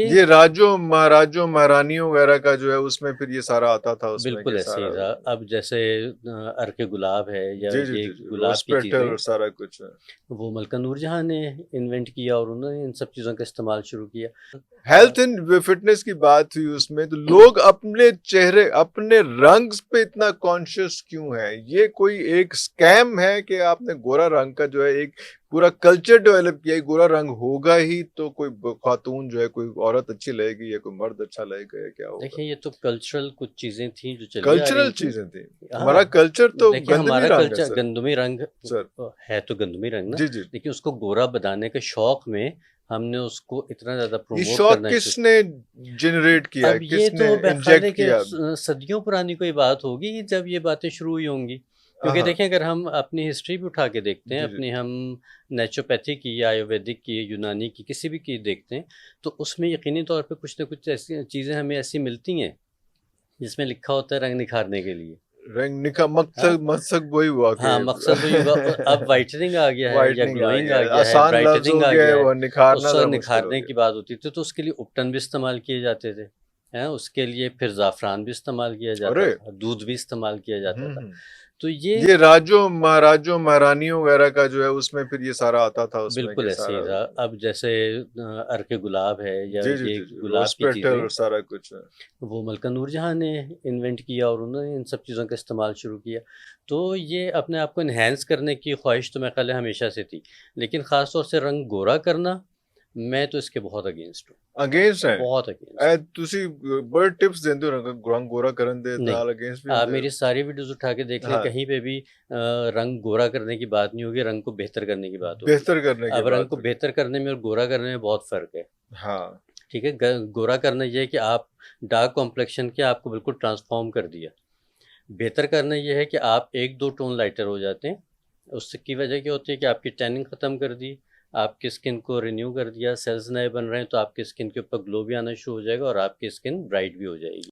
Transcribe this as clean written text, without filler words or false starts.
ये राजों महाराजों महारानियों वगैरह का जो है उसमें फिर ये सारा आता था उसमें बिल्कुल के ऐसे ही सारा। था। अब जैसे अर्के गुलाब है या जी जी ये जी जी, गुलाब रोज की पेटल चीज़ें, और सारा कुछ है। वो मलका नूरजहां ने इन्वेंट किया और उन्होंने इन सब चीज़ों का इस्तेमाल शुरू किया। हेल्थ एंड फिटनेस की बात हुई उसमें, तो लोग अपने चेहरे अपने रंग पे इतना कॉन्शियस क्यों है? ये कोई एक स्कैम है कि आपने गोरा रंग का जो है एक पूरा कल्चर डेवलप किया है, गोरा रंग होगा ही तो कोई खातून जो है कोई औरत अच्छी लगेगी या कोई मर्द अच्छा लगेगा या क्या होगा? देखिए, ये तो कल्चरल कुछ चीज़ें थी जो चली आ रही कल्चरल थी। चीजें थी। हमारा हाँ, कल्चर तो देखिए गंदमी हमारा रंग है कल्चर सर। गंदमी रंग सर है तो गंदमी रंग ना, जी जी, लेकिन उसको गोरा बनाने के शौक में हमने उसको इतना ज़्यादा ये प्रमोट शौक करना शुरू। किसने जनरेट किया, अब ये किसने तो मेरे ख्याल है इंजेक्ट कि किया? सदियों पुरानी कोई बात होगी जब ये बातें शुरू हुई होंगी। क्योंकि हाँ देखें, अगर हम अपनी हिस्ट्री भी उठा के देखते हैं, जी जी, अपनी हम नेचुरोपैथी की या आयुर्वेदिक की, यूनानी की, किसी भी की देखते हैं, तो उसमें यकीनी तौर पे कुछ ना कुछ ऐसी चीज़ें हमें ऐसी मिलती हैं जिसमें लिखा होता है रंग निखारने के लिए। रंग निका हाँ, मकसद मकसद वही हुआ कि हाँ, मकसद वही होगा। अब वाइटनिंग आ गया है या वाइटनिंग आ ग्लोइंग गया आ है, गया है, आसान लफ्ज ब्राइटनिंग हो आ गया है, गया है। वो निखारना उस वक़्त जरा मुश्किल हो निखारने की गया। बात होती थी तो उसके लिए उपटन भी इस्तेमाल किए जाते थे, हैं? उसके लिए फिर ज़ाफ़रान भी इस्तेमाल किया जाता अरे था, दूध भी इस्तेमाल किया जाता था। तो ये ये राजों महाराजों महारानियों वगैरह का जो है उसमें फिर ये सारा आता था उसमें बिल्कुल के ऐसे ही सारा। था। अब जैसे अर्के गुलाब है या जी जी ये जी जी, गुलाब रोज की पेटल चीज़ें, और सारा कुछ है। वो मलका नूरजहां ने इन्वेंट किया और उन्होंने इन सब चीज़ों का इस्तेमाल शुरू किया। तो ये अपने आप को एनहांस करने की ख्वाहिश तो मेरे ख्याल है हमेशा से थी। लेकिन ख़ास तौर से रंग गोरा करना, मैं तो इसके बहुत अगेंस्ट हूँ, अगेंस्ट है। बहुत अगेंस्ट हूँ। ਤੁਸੀਂ ਬੜੇ ਟਿਪਸ ਦਿੰਦੇ ਹੋ ਰੰਗ ਗੋਰਾ ਕਰਨ ਦੇ नहीं, ਨਾਲ ਅਗੇਂस्ट भी आप ਹੁੰਦੇ मेरी सारी वीडियोज़ उठा के देख लें, हाँ, कहीं पे भी रंग गोरा करने की बात नहीं होगी, रंग को बेहतर करने की बात होगी। बेहतर करने की अब रंग बात को होगी। बेहतर करने में और गोरा करने में बहुत फ़र्क है। हाँ, ठीक है? गोरा करना ये है कि आप डार्क कॉम्प्लेक्शन के आपको बिल्कुल ट्रांसफ़ॉर्म कर दिया। बेहतर करना ये है कि आप 1-2 टोन लाइटर हो जाते हैं। उसकी वजह क्या होती है कि आपकी टैनिंग ख़त्म कर दी, आपकी स्किन को रिन्यू कर दिया, सेल्स नए बन रहे हैं तो आपकी स्किन के ऊपर ग्लो भी आना शुरू हो जाएगा और आपकी स्किन ब्राइट भी हो जाएगी।